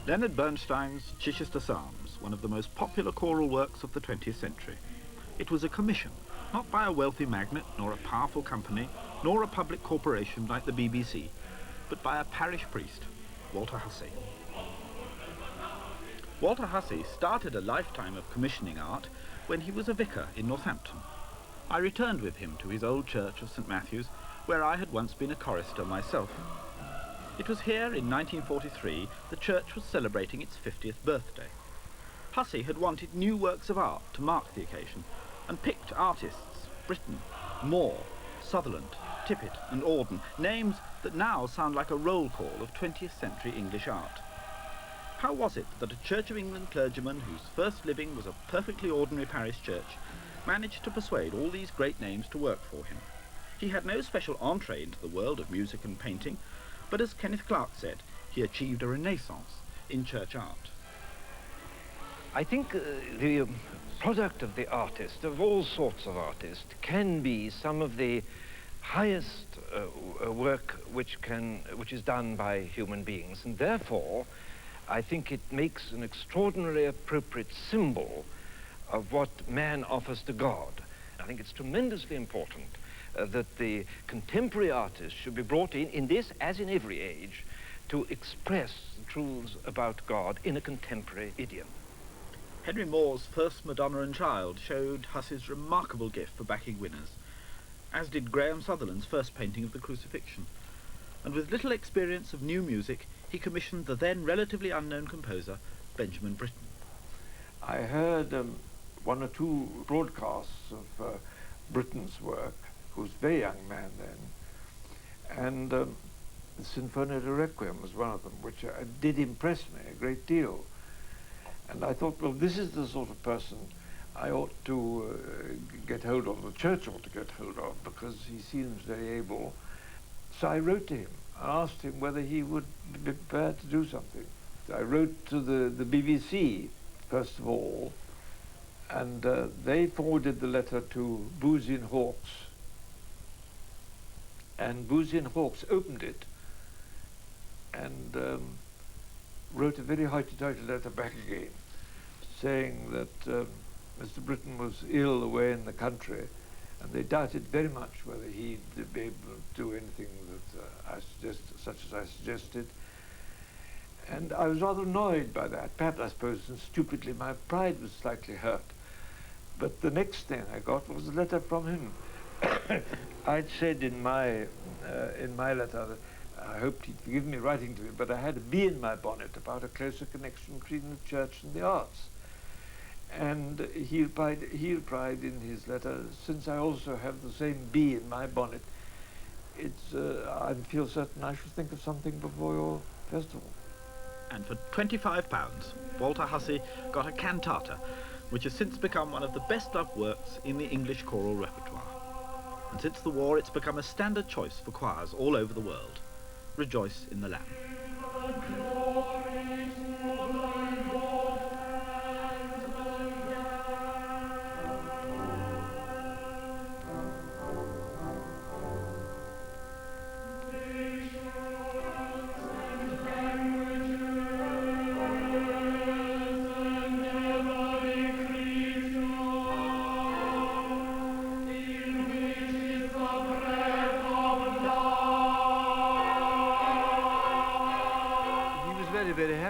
Leonard Bernstein's Chichester Psalms, one of the most popular choral works of the 20th century. It was a commission, not by a wealthy magnate, nor a powerful company, nor a public corporation like the BBC, but by a parish priest, Walter Hussey. Walter Hussey started a lifetime of commissioning art when he was a vicar in Northampton. I returned with him to his old church of St. Matthew's, where I had once been a chorister myself. It was here in 1943 the church was celebrating its 50th birthday. Hussey had wanted new works of art to mark the occasion and picked artists, Britton, Moore, Sutherland, Tippett and Auden, names that now sound like a roll call of 20th century English art. How was it that a Church of England clergyman whose first living was a perfectly ordinary parish church managed to persuade all these great names to work for him? He had no special entree into the world of music and painting, but as Kenneth Clark said, he achieved a renaissance in church art. I think the product of the artist, of all sorts of artists, can be some of the highest work which is done by human beings, and therefore I think it makes an extraordinarily appropriate symbol of what man offers to God. I think it's tremendously important that the contemporary artists should be brought in this as in every age, to express the truths about God in a contemporary idiom. Henry Moore's first Madonna and Child showed Hussey's remarkable gift for backing winners, as did Graham Sutherland's first painting of the Crucifixion. And with little experience of new music, he commissioned the then relatively unknown composer, Benjamin Britten. I heard one or two broadcasts of Britten's work, who was a very young man then, and the Sinfonia de Requiem was one of them, which did impress me a great deal. And I thought, well, this is the sort of person I ought to get hold of, the church ought to get hold of, because he seems very able. So I wrote to him and asked him whether he would be prepared to do something. I wrote to the BBC, first of all, and they forwarded the letter to Boozy and Hawkes. And Boozy and Hawkes opened it and wrote a very hoity-toity letter back again, saying that Mr. Britten was ill away in the country, and they doubted very much whether he'd be able to do anything that such as I suggested. And I was rather annoyed by that. Perhaps, I suppose, and stupidly, my pride was slightly hurt. But the next thing I got was a letter from him. I'd said in my letter that I hoped he'd forgive me writing to me, but I had a bee in my bonnet about a closer connection between the church and the arts. And he replied in his letter, since I also have the same bee in my bonnet, I feel certain I shall think of something before your festival. And for £25, Walter Hussey got a cantata, which has since become one of the best-loved works in the English choral repertoire. And since the war, it's become a standard choice for choirs all over the world. Rejoice in the Lamb.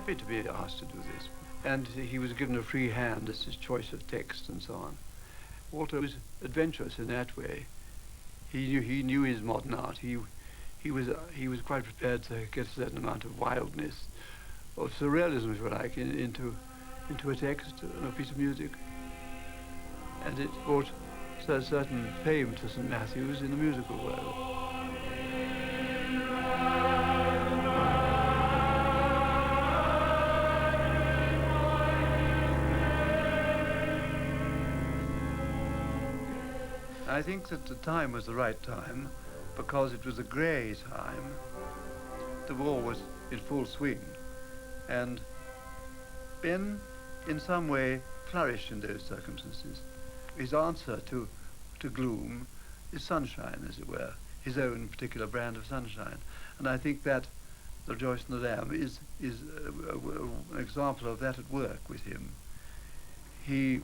To be asked to do this, and he was given a free hand as his choice of text and so on. Walter was adventurous in that way. He knew his modern art. He was quite prepared to get a certain amount of wildness, of surrealism, if you like, into a text and a piece of music, and it brought a certain fame to St. Matthew's in the musical world. I think that the time was the right time because it was a grey time. The war was in full swing, and Ben, in some way, flourished in those circumstances. His answer to gloom is sunshine, as it were, his own particular brand of sunshine. And I think that The Joyce and the Lamb is an example of that at work with him. He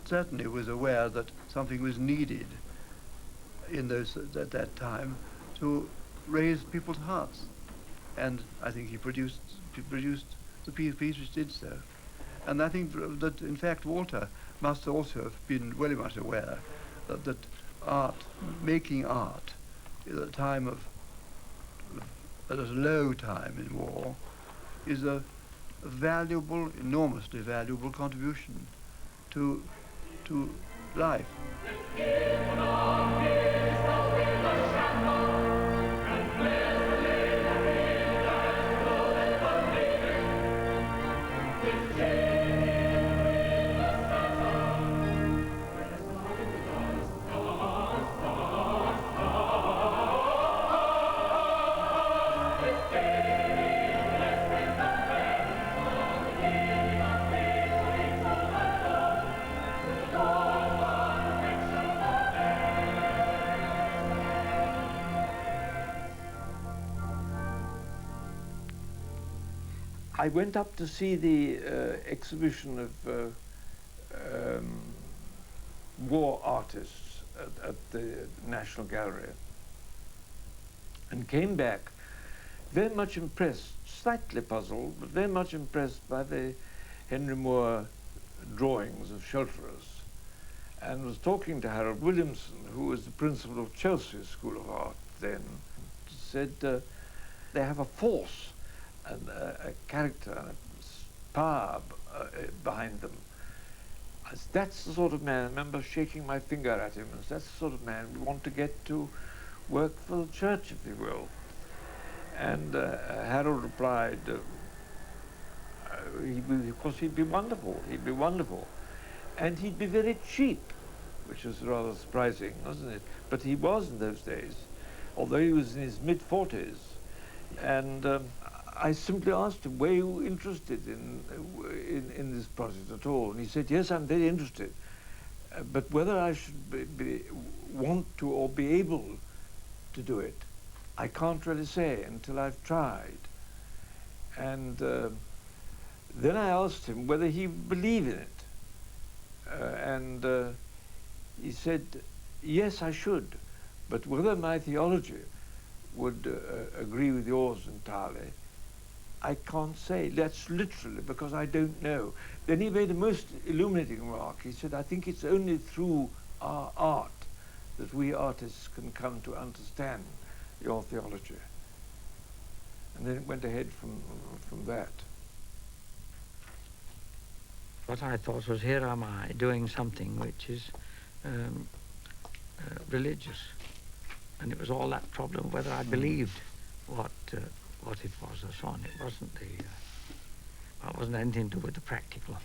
certainly was aware that something was needed in those at that time to raise people's hearts, and I think he produced the piece which did so. And I think that in fact Walter must also have been very much aware that art, making art, at a time at a low time in war, is a valuable, enormously valuable contribution to life. I went up to see the exhibition of war artists at the National Gallery, and came back very much impressed, slightly puzzled, but very much impressed by the Henry Moore drawings of shelterers, and was talking to Harold Williamson, who was the principal of Chelsea School of Art then, said they have a force and a character and a power behind them. That's the sort of man, I remember shaking my finger at him, and that's the sort of man we want to get to work for the church, if you will. And Harold replied, of course he'd be wonderful, and he'd be very cheap, which was rather surprising, wasn't it? But he was in those days, although he was in his mid-40s, and I simply asked him, were you interested in this project at all? And he said, yes, I'm very interested. But whether I should want to or be able to do it, I can't really say until I've tried. And then I asked him whether he believed in it. And he said, yes, I should. But whether my theology would agree with yours entirely, I can't say. That's literally because I don't know. Then he made a most illuminating remark. He said, I think it's only through our art that we artists can come to understand your theology. And then it went ahead from that. What I thought was, here am I doing something which is religious. And it was all that problem whether I believed what it was or so on. It wasn't anything to do with the practical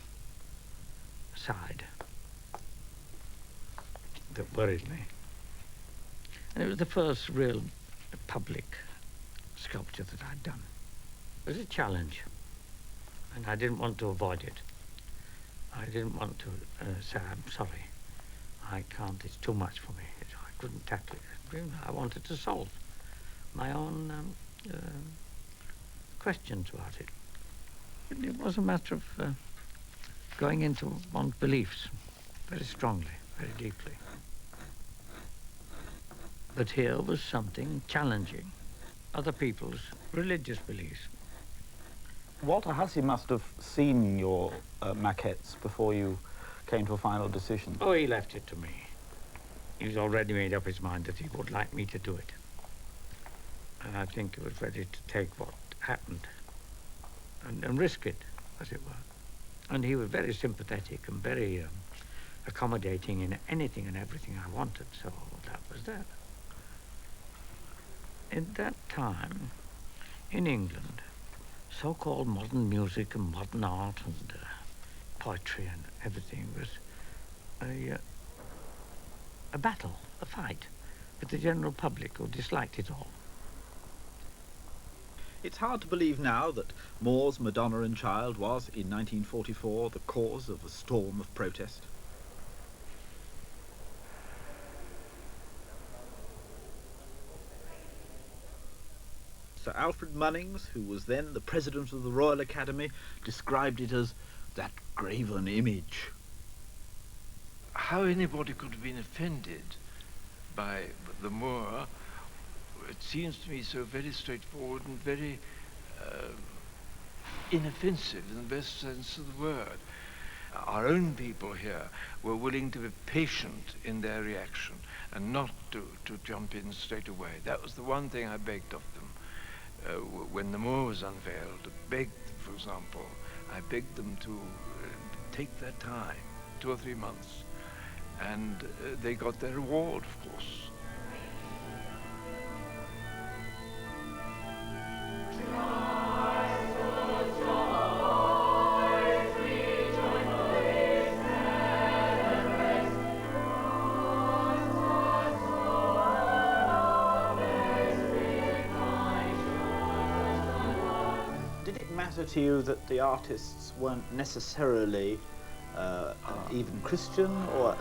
side that worried me. And it was the first real public sculpture that I'd done. It was a challenge, and I didn't want to avoid it. I didn't want to say, I'm sorry, I can't, it's too much for me. I couldn't tackle it. I wanted to solve my own questions about it. It was a matter of going into one's beliefs very strongly, very deeply. But here was something challenging other people's religious beliefs. Walter Hussey must have seen your maquettes before you came to a final decision. Oh, he left it to me. He's already made up his mind that he would like me to do it. And I think he was ready to take what happened and risk it, as it were. And he was very sympathetic and very accommodating in anything and everything I wanted, so that was that. In that time, in England, so-called modern music and modern art and poetry and everything was a battle, a fight, with the general public who disliked it all. It's hard to believe now that Moore's Madonna and Child was, in 1944, the cause of a storm of protest. Sir Alfred Munnings, who was then the president of the Royal Academy, described it as that graven image. How anybody could have been offended by the Moor, it seems to me so very straightforward and very inoffensive in the best sense of the word. Our own people here were willing to be patient in their reaction and not to jump in straight away. That was the one thing I begged of them. When the Moor was unveiled, for example, I begged them to take their time, 2 or 3 months, and they got their reward, of course. Did it matter to you that the artists weren't necessarily even Christian,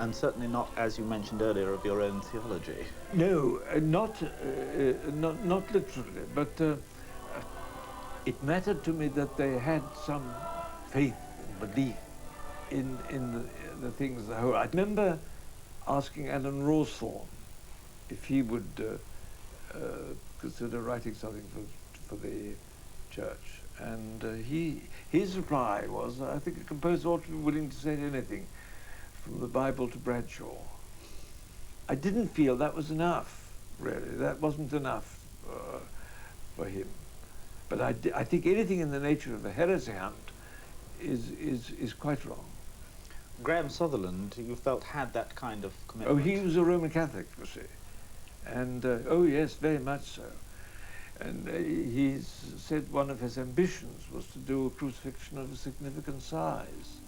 and certainly not, as you mentioned earlier, of your own theology? No, not literally, but it mattered to me that they had some faith and belief in the things as a whole. I remember asking Alan Rawsthorne if he would consider writing something for the church, and his reply was, I think a composer ought to be willing to say anything, from the Bible to Bradshaw. I didn't feel that was enough, really. That wasn't enough for him. But I think anything in the nature of a heresy hunt is quite wrong. Graham Sutherland, you felt, had that kind of Oh, commitment. he was a Roman Catholic, you see. And, oh yes, very much so. And he said one of his ambitions was to do a crucifixion of a significant size.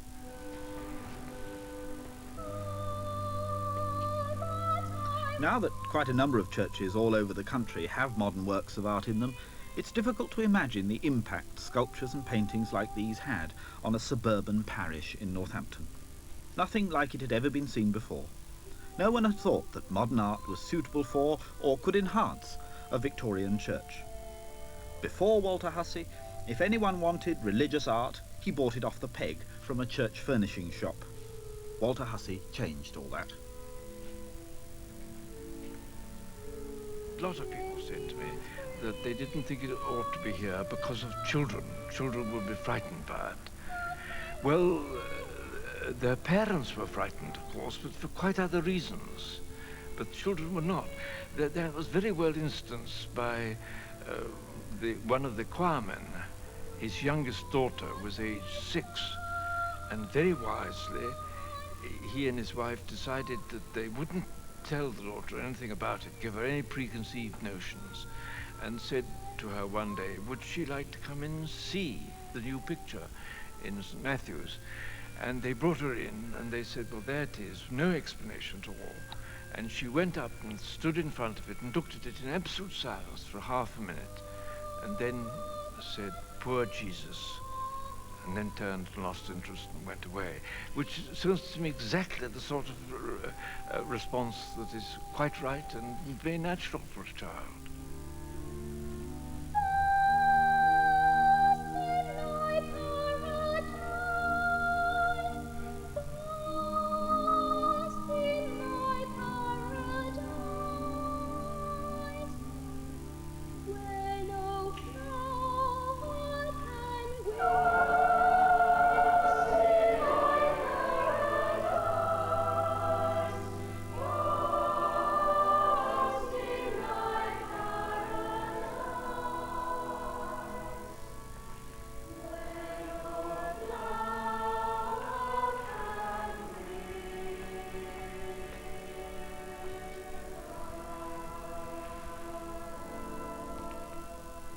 Now that quite a number of churches all over the country have modern works of art in them, it's difficult to imagine the impact sculptures and paintings like these had on a suburban parish in Northampton. Nothing like it had ever been seen before. No one had thought that modern art was suitable for, or could enhance, a Victorian church. Before Walter Hussey, if anyone wanted religious art, he bought it off the peg from a church furnishing shop. Walter Hussey changed all that. A lot of people said to me that they didn't think it ought to be here because of children. Children would be frightened by it. Well, their parents were frightened, of course, but for quite other reasons. But children were not. That was very well instanced by one of the choirmen. His youngest daughter was aged 6, and very wisely, he and his wife decided that they wouldn't tell the daughter anything about it, give her any preconceived notions, and said to her one day, would she like to come in and see the new picture in St. Matthew's? And they brought her in, and they said, well, there it is, no explanation at all. And she went up and stood in front of it and looked at it in absolute silence for half a minute, and then said, poor Jesus, and then turned and lost interest and went away, which sounds to me exactly the sort of response that is quite right and very natural for a child.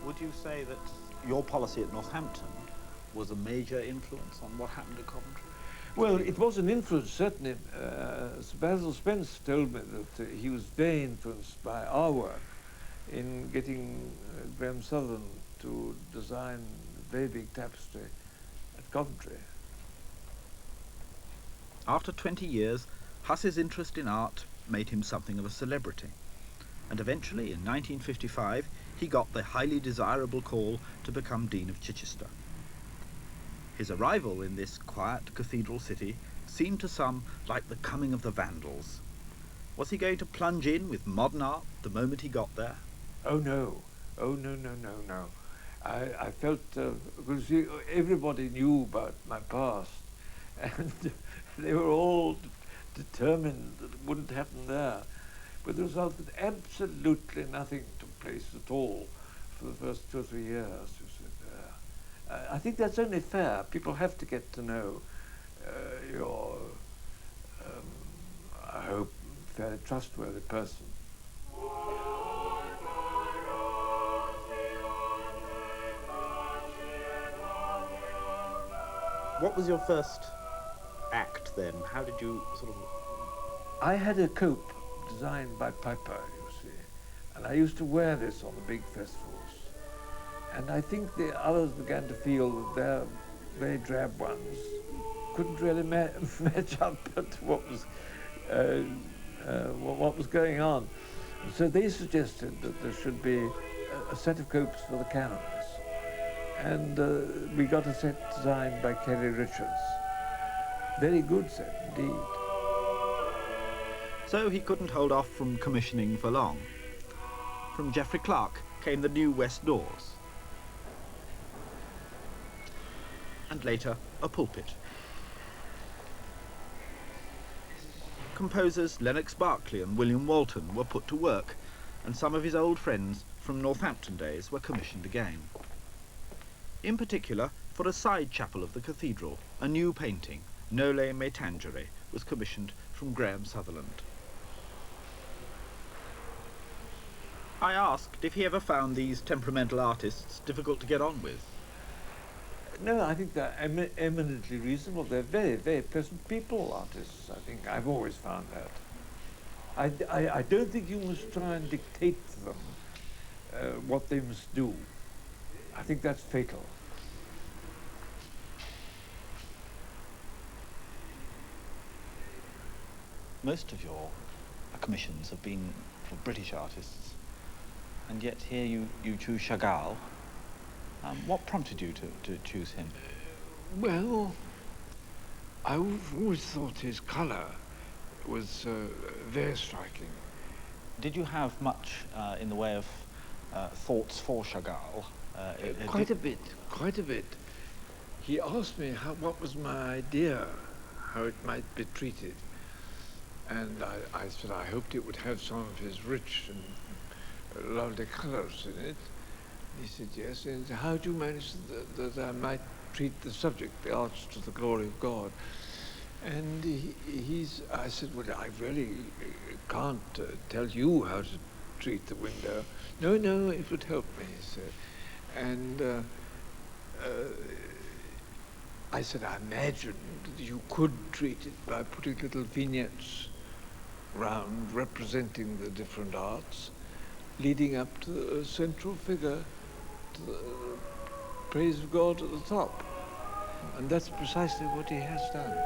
Would you say that your policy at Northampton was a major influence on what happened at Coventry? Well, it was an influence, certainly. Sir Basil Spence told me that he was very influenced by our work in getting Graham Sutherland to design a very big tapestry at Coventry. After 20 years, Hussey's interest in art made him something of a celebrity. And eventually, in 1955, he got the highly desirable call to become Dean of Chichester. His arrival in this quiet cathedral city seemed to some like the coming of the Vandals. Was he going to plunge in with modern art the moment he got there? Oh no, oh no, no, no, no. I felt, because everybody knew about my past, and they were all determined that it wouldn't happen there. With the result that absolutely nothing took place at all for the first 2 or 3 years. I think that's only fair. People have to get to know your, I hope, fairly trustworthy person. What was your first act then? How did you sort of... I had a cope designed by Piper, you see, and I used to wear this on the big festivals. And I think the others began to feel that their very drab ones couldn't really match up to what was going on. And so they suggested that there should be a set of copes for the canons. And we got a set designed by Kerry Richards. Very good set indeed. So he couldn't hold off from commissioning for long. From Geoffrey Clark came the new west doors. And later, a pulpit. Composers Lennox Berkeley and William Walton were put to work, and some of his old friends from Northampton days were commissioned again. In particular, for a side chapel of the cathedral, a new painting, Noli Me Tangere, was commissioned from Graham Sutherland. I asked if he ever found these temperamental artists difficult to get on with. No, I think they're eminently reasonable. They're very, very pleasant people, artists, I think. I've always found that. I don't think you must try and dictate to them what they must do. I think that's fatal. Most of your commissions have been for British artists, and yet here you choose Chagall. What prompted you to choose him? Well, I've always thought his colour was very striking. Did you have much in the way of thoughts for Chagall? Quite a bit, quite a bit. He asked me what was my idea, how it might be treated. And I said I hoped it would have some of his rich and lovely colours in it. He said yes, and how do you manage that I might treat the subject, the arts to the glory of God? And I said, well, I really can't tell you how to treat the window. No, it would help me, he said. And I said, I imagined you could treat it by putting little vignettes round representing the different arts, leading up to the central figure, to the praise of God at the top. And that's precisely what he has done.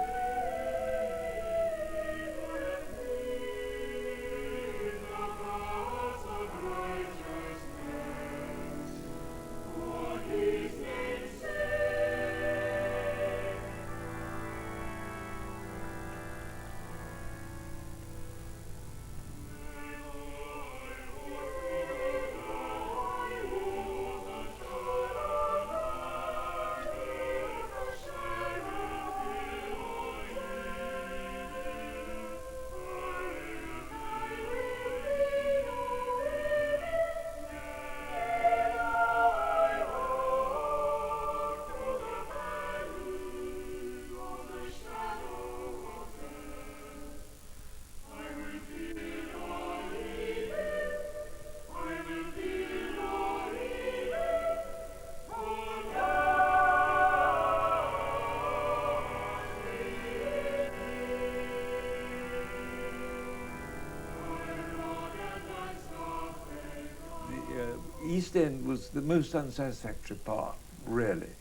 East End was the most unsatisfactory part, really,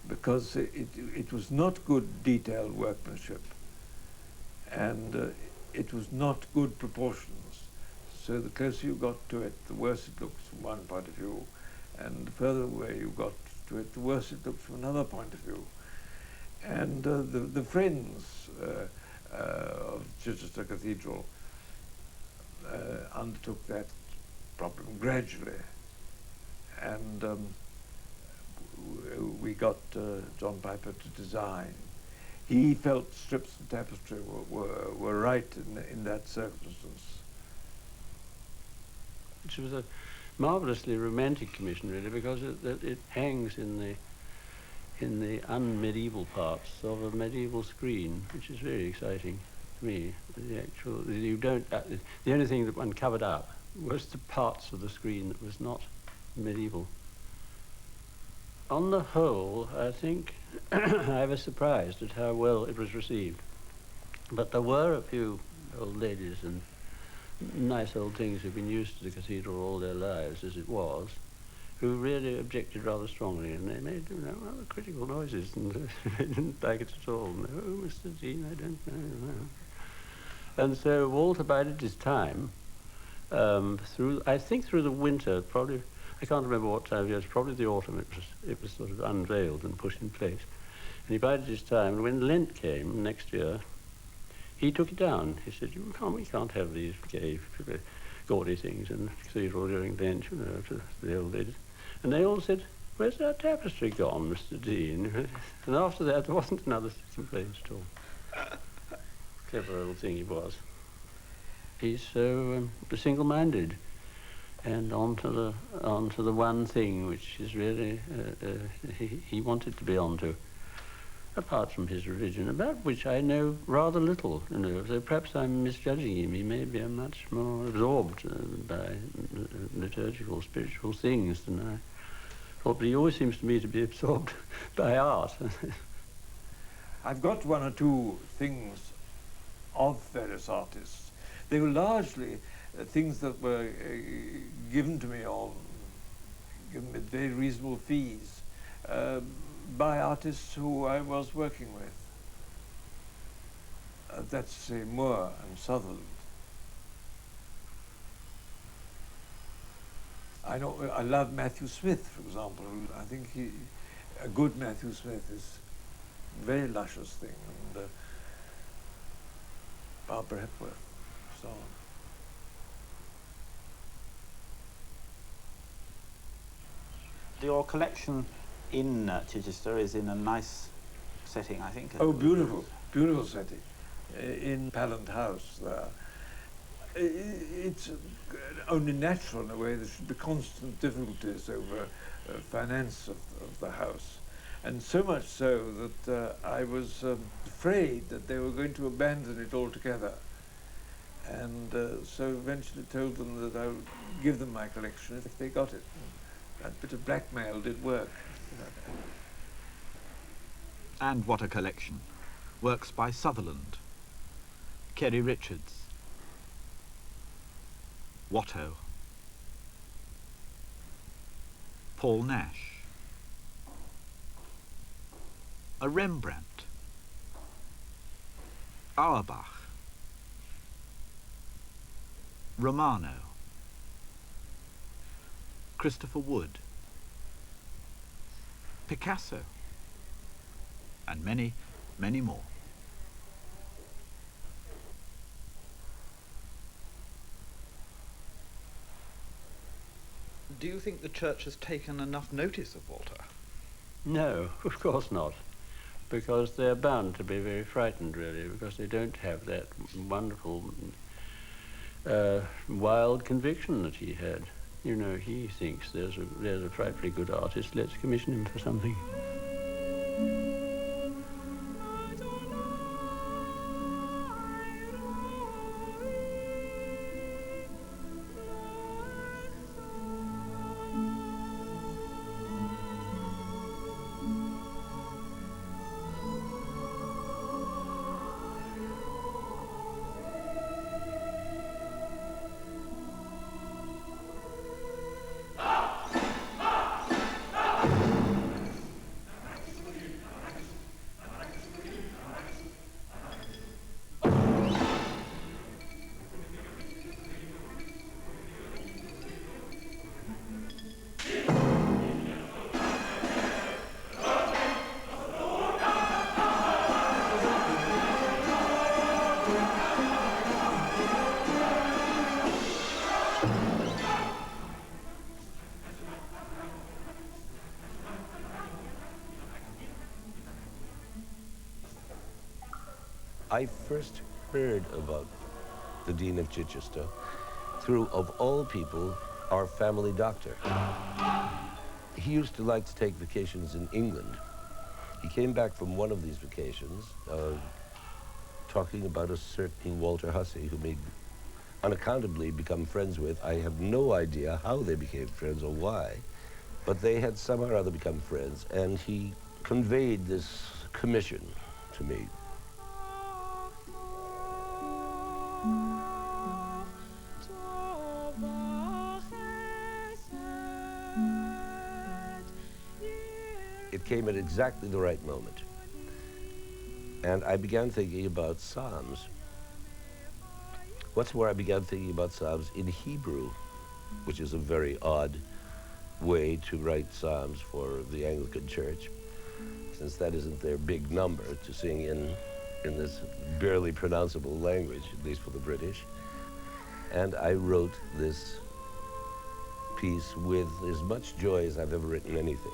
because it was not good detailed workmanship, and it was not good proportions. So the closer you got to it, the worse it looked from one point of view, and the further away you got to it, the worse it looked from another point of view. And the friends of Chichester Cathedral undertook that problem gradually, and we got John Piper to design. He felt strips of tapestry were right in that circumstance. Which was a marvellously romantic commission, really, because it hangs in the unmedieval parts of a medieval screen, which is very exciting to me. The only thing that one covered up was the parts of the screen that was not medieval. On the whole, I think I was surprised at how well it was received. But there were a few old ladies and nice old things who've been used to the cathedral all their lives, as it was, who really objected rather strongly, and they made rather critical noises, and they didn't like it at all. No, Mr. Dean, I don't know. And so Walter bided his time through the winter, probably. I can't remember what time of year, it was probably the autumn, it was sort of unveiled and put in place. And he bided his time, and when Lent came next year, he took it down. He said, we can't have these gay, gaudy things in the cathedral during Lent, to the old ladies. And they all said, where's our tapestry gone, Mr. Dean? And after that, there wasn't another complaint at all. Clever old thing he was. He's so single-minded, and on to the one thing which is really he wanted to be onto, apart from his religion, about which I know rather little, so perhaps I'm misjudging him. He may be much more absorbed by liturgical, spiritual things than I thought, but he always seems to me to be absorbed by art. I've got one or two things of various artists. They were largely things that were given to me given with very reasonable fees by artists who I was working with. That's say Moore and Sutherland. I love Matthew Smith, for example. I think a good Matthew Smith is a very luscious thing, and Barbara Hepworth, so on. Your collection in Chichester is in a nice setting, I think. Oh, beautiful, beautiful setting. In Pallant House there. It's only natural in a way. There should be constant difficulties over finance of the house. And so much so that I was afraid that they were going to abandon it altogether. And so eventually told them that I would give them my collection if they got it. That bit of blackmail did work. And what a collection. Works by Sutherland, Kerry Richards, Watteau, Paul Nash, a Rembrandt, Auerbach, Romano, Christopher Wood, Picasso, and many, many more. Do you think the church has taken enough notice of Walter? No, of course not, because they're bound to be very frightened, really, because they don't have that wonderful wild conviction that he had. He thinks there's a frightfully good artist, let's commission him for something. I first heard about the Dean of Chichester through, of all people, our family doctor. He used to like to take vacations in England. He came back from one of these vacations talking about a certain Walter Hussey, whom he'd unaccountably become friends with. I have no idea how they became friends or why, but they had somehow or other become friends, and he conveyed this commission to me. It came at exactly the right moment. And I began thinking about Psalms. What's more, I began thinking about Psalms in Hebrew, which is a very odd way to write Psalms for the Anglican Church, since that isn't their big number to sing in this barely pronounceable language, at least for the British. And I wrote this piece with as much joy as I've ever written anything.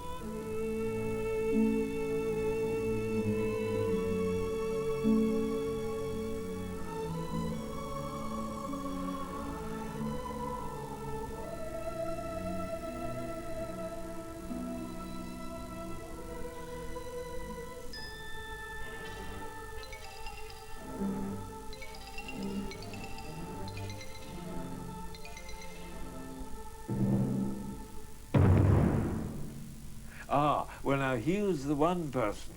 Well, now he was the one person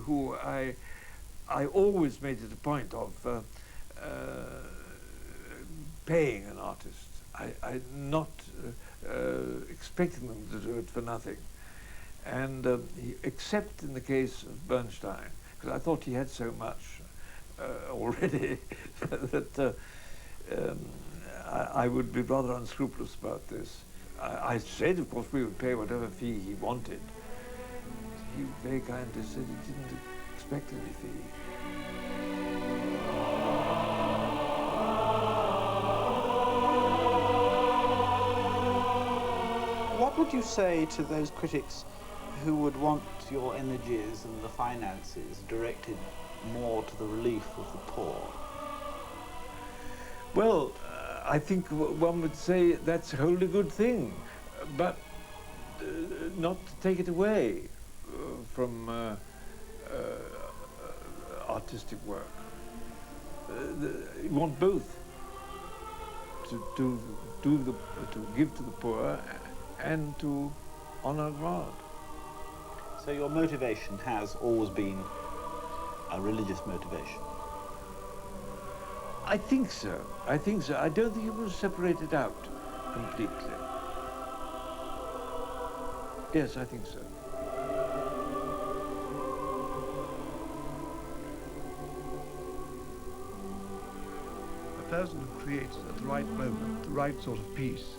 who I always made it a point of paying an artist. I not expecting them to do it for nothing, and except in the case of Bernstein, because I thought he had so much already that I would be rather unscrupulous about this. I said, of course, we would pay whatever fee he wanted. He very kindly said he didn't expect any fee. What would you say to those critics who would want your energies and the finances directed more to the relief of the poor? Well, I think one would say that's a wholly good thing, but not to take it away from artistic work. You want both, to give to the poor and to honor God. So your motivation has always been a religious motivation? I think so. I think so. I don't think it was separated out completely. Yes, I think so. A person who creates at the right moment the right sort of piece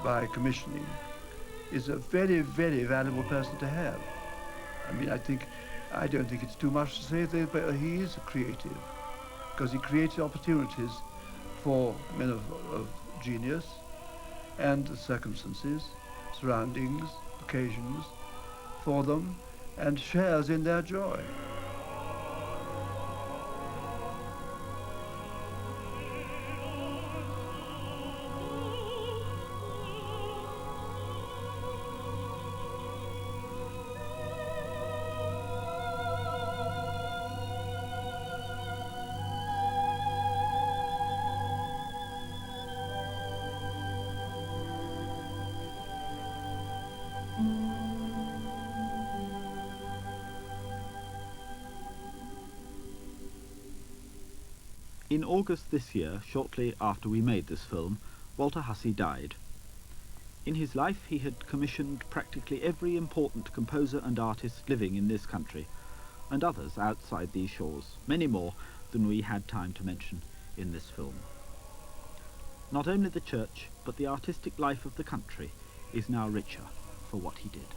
by commissioning is a very, very valuable person to have. I mean, I don't think it's too much to say that he is a creative, because he creates opportunities for men of genius and circumstances, surroundings, occasions for them, and shares in their joy. In August this year, shortly after we made this film, Walter Hussey died. In his life he had commissioned practically every important composer and artist living in this country, and others outside these shores, many more than we had time to mention in this film. Not only the church, but the artistic life of the country is now richer for what he did.